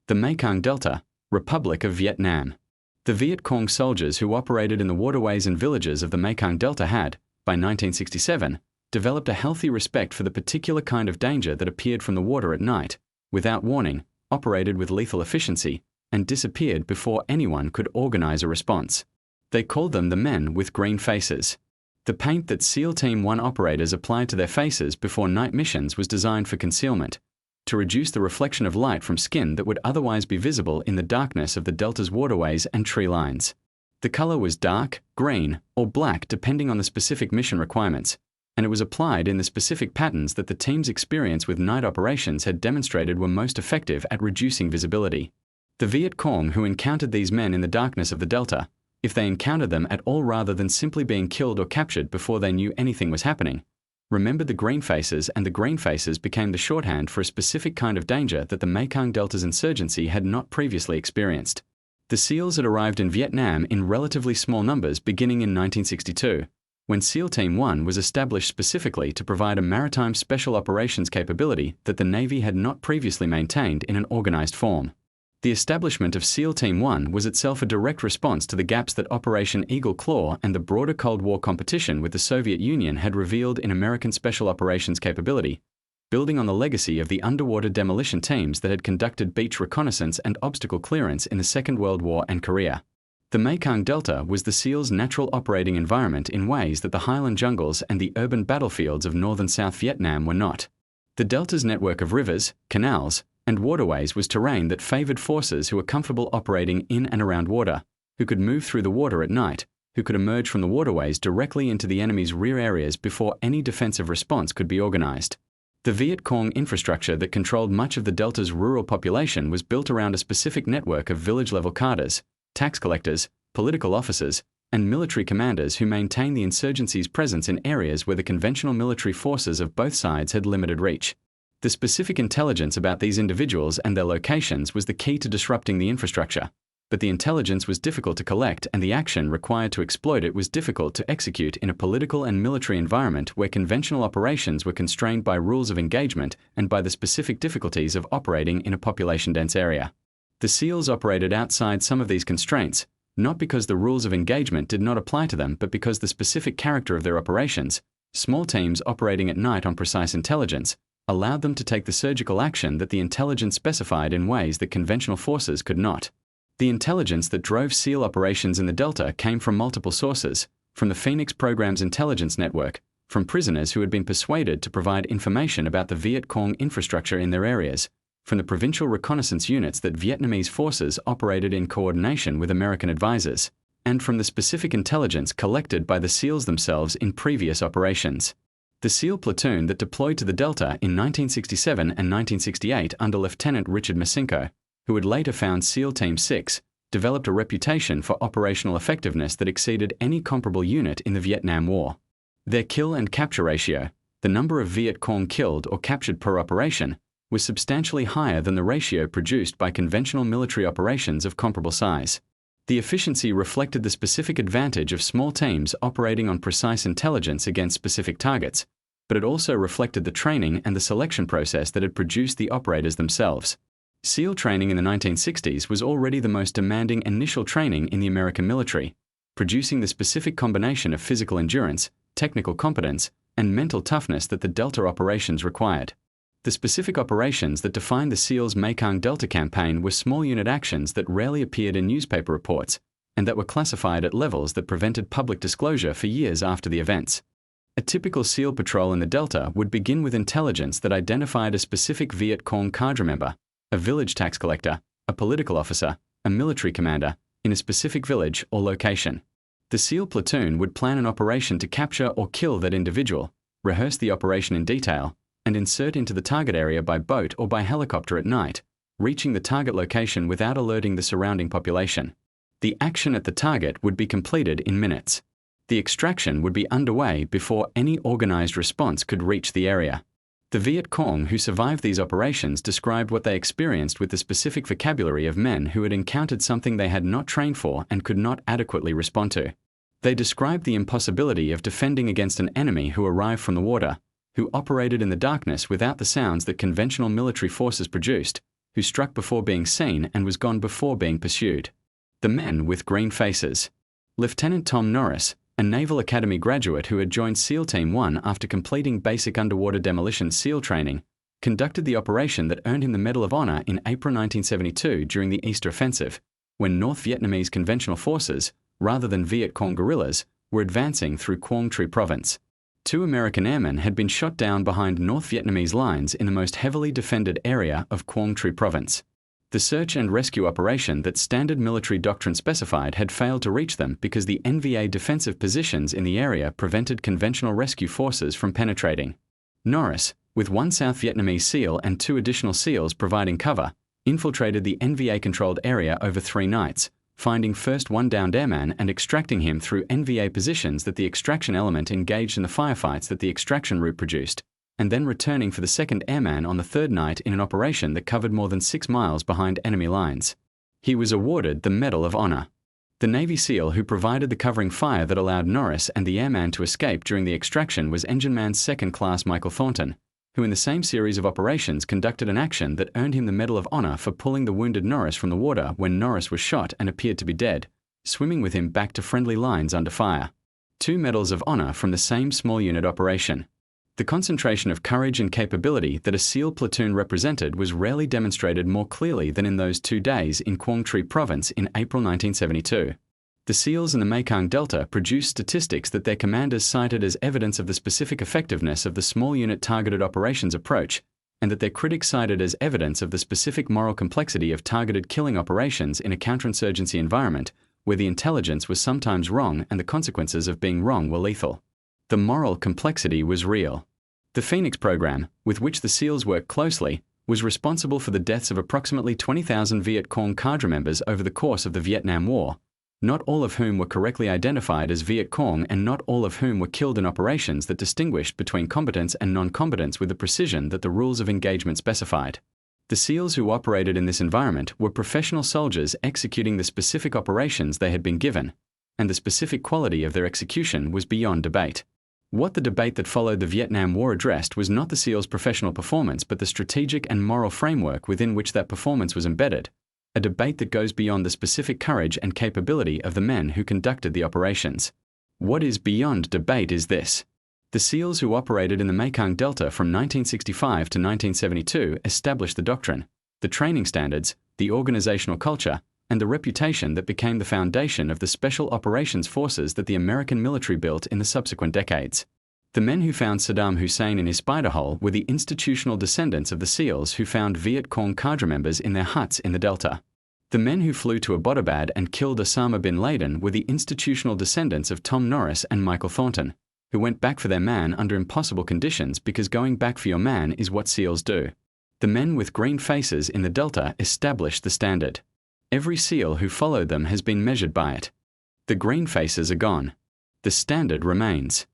The Mekong Delta, Republic of Vietnam. The Viet Cong soldiers who operated in the waterways and villages of the Mekong Delta had, by 1967, developed a healthy respect for the particular kind of danger that appeared from the water at night, without warning, operated with lethal efficiency, and disappeared before anyone could organize a response. They called them the men with green faces. The paint that SEAL Team 1 operators applied to their faces before night missions was designed for concealment, to reduce the reflection of light from skin that would otherwise be visible in the darkness of the Delta's waterways and tree lines. The color was dark, green, or black depending on the specific mission requirements, and it was applied in the specific patterns that the team's experience with night operations had demonstrated were most effective at reducing visibility. The Viet Cong who encountered these men in the darkness of the Delta, if they encountered them at all rather than simply being killed or captured before they knew anything was happening, remembered the green faces, and the green faces became the shorthand for a specific kind of danger that the Mekong Delta's insurgency had not previously experienced. The SEALs had arrived in Vietnam in relatively small numbers beginning in 1962, when SEAL Team 1 was established specifically to provide a maritime special operations capability that the Navy had not previously maintained in an organized form. The establishment of SEAL Team 1 was itself a direct response to the gaps that Operation Eagle Claw and the broader Cold War competition with the Soviet Union had revealed in American special operations capability, building on the legacy of the underwater demolition teams that had conducted beach reconnaissance and obstacle clearance in the Second World War and Korea. The Mekong Delta was the SEALs' natural operating environment in ways that the highland jungles and the urban battlefields of northern South Vietnam were not. The Delta's network of rivers, canals, and waterways was terrain that favored forces who were comfortable operating in and around water, who could move through the water at night, who could emerge from the waterways directly into the enemy's rear areas before any defensive response could be organized. The Viet Cong infrastructure that controlled much of the Delta's rural population was built around a specific network of village-level cadres, tax collectors, political officers, and military commanders who maintained the insurgency's presence in areas where the conventional military forces of both sides had limited reach. The specific intelligence about these individuals and their locations was the key to disrupting the infrastructure, but the intelligence was difficult to collect and the action required to exploit it was difficult to execute in a political and military environment where conventional operations were constrained by rules of engagement and by the specific difficulties of operating in a population-dense area. The SEALs operated outside some of these constraints, not because the rules of engagement did not apply to them but because the specific character of their operations, small teams operating at night on precise intelligence, allowed them to take the surgical action that the intelligence specified in ways that conventional forces could not. The intelligence that drove SEAL operations in the Delta came from multiple sources, from the Phoenix Program's intelligence network, from prisoners who had been persuaded to provide information about the Viet Cong infrastructure in their areas, from the provincial reconnaissance units that Vietnamese forces operated in coordination with American advisors, and from the specific intelligence collected by the SEALs themselves in previous operations. The SEAL platoon that deployed to the Delta in 1967 and 1968 under Lieutenant Richard Masinko, who had later found SEAL Team 6, developed a reputation for operational effectiveness that exceeded any comparable unit in the Vietnam War. Their kill and capture ratio, the number of Viet Cong killed or captured per operation, was substantially higher than the ratio produced by conventional military operations of comparable size. The efficiency reflected the specific advantage of small teams operating on precise intelligence against specific targets, but it also reflected the training and the selection process that had produced the operators themselves. SEAL training in the 1960s was already the most demanding initial training in the American military, producing the specific combination of physical endurance, technical competence, and mental toughness that the Delta operations required. The specific operations that defined the SEAL's Mekong Delta campaign were small unit actions that rarely appeared in newspaper reports, and that were classified at levels that prevented public disclosure for years after the events. A typical SEAL patrol in the Delta would begin with intelligence that identified a specific Viet Cong cadre member, a village tax collector, a political officer, a military commander, in a specific village or location. The SEAL platoon would plan an operation to capture or kill that individual, rehearse the operation in detail, and insert into the target area by boat or by helicopter at night, reaching the target location without alerting the surrounding population. The action at the target would be completed in minutes. The extraction would be underway before any organized response could reach the area. The Viet Cong who survived these operations described what they experienced with the specific vocabulary of men who had encountered something they had not trained for and could not adequately respond to. They described the impossibility of defending against an enemy who arrived from the water, who operated in the darkness without the sounds that conventional military forces produced, who struck before being seen and was gone before being pursued. The men with green faces. Lieutenant Tom Norris, a Naval Academy graduate who had joined SEAL Team 1 after completing basic underwater demolition SEAL training, conducted the operation that earned him the Medal of Honor in April 1972 during the Easter Offensive, when North Vietnamese conventional forces, rather than Viet Cong guerrillas, were advancing through Quang Tri Province. 2 American airmen had been shot down behind North Vietnamese lines in the most heavily defended area of Quang Tri Province. The search and rescue operation that standard military doctrine specified had failed to reach them because the NVA defensive positions in the area prevented conventional rescue forces from penetrating. Norris, with 1 South Vietnamese SEAL and 2 additional SEALs providing cover, infiltrated the NVA-controlled area over 3 nights, finding first 1 downed airman and extracting him through NVA positions that the extraction element engaged in the firefights that the extraction route produced, and then returning for the 2nd airman on the 3rd night in an operation that covered more than 6 miles behind enemy lines. He was awarded the Medal of Honor. The Navy SEAL who provided the covering fire that allowed Norris and the airman to escape during the extraction was Engineman 2nd Class Michael Thornton, who in the same series of operations conducted an action that earned him the Medal of Honor for pulling the wounded Norris from the water when Norris was shot and appeared to be dead, swimming with him back to friendly lines under fire. 2 Medals of Honor from the same small unit operation. The concentration of courage and capability that a SEAL platoon represented was rarely demonstrated more clearly than in those 2 days in Quang Tri Province in April 1972. The SEALs in the Mekong Delta produced statistics that their commanders cited as evidence of the specific effectiveness of the small unit targeted operations approach, and that their critics cited as evidence of the specific moral complexity of targeted killing operations in a counterinsurgency environment where the intelligence was sometimes wrong and the consequences of being wrong were lethal. The moral complexity was real. The Phoenix program, with which the SEALs worked closely, was responsible for the deaths of approximately 20,000 Viet Cong cadre members over the course of the Vietnam War, not all of whom were correctly identified as Viet Cong and not all of whom were killed in operations that distinguished between combatants and non-combatants with the precision that the rules of engagement specified. The SEALs who operated in this environment were professional soldiers executing the specific operations they had been given, and the specific quality of their execution was beyond debate. What the debate that followed the Vietnam War addressed was not the SEALs' professional performance but the strategic and moral framework within which that performance was embedded, a debate that goes beyond the specific courage and capability of the men who conducted the operations. What is beyond debate is this. The SEALs who operated in the Mekong Delta from 1965 to 1972 established the doctrine, the training standards, the organizational culture, and the reputation that became the foundation of the Special Operations Forces that the American military built in the subsequent decades. The men who found Saddam Hussein in his spider hole were the institutional descendants of the SEALs who found Viet Cong cadre members in their huts in the Delta. The men who flew to Abbottabad and killed Osama bin Laden were the institutional descendants of Tom Norris and Michael Thornton, who went back for their man under impossible conditions because going back for your man is what SEALs do. The men with green faces in the Delta established the standard. Every SEAL who followed them has been measured by it. The green faces are gone. The standard remains.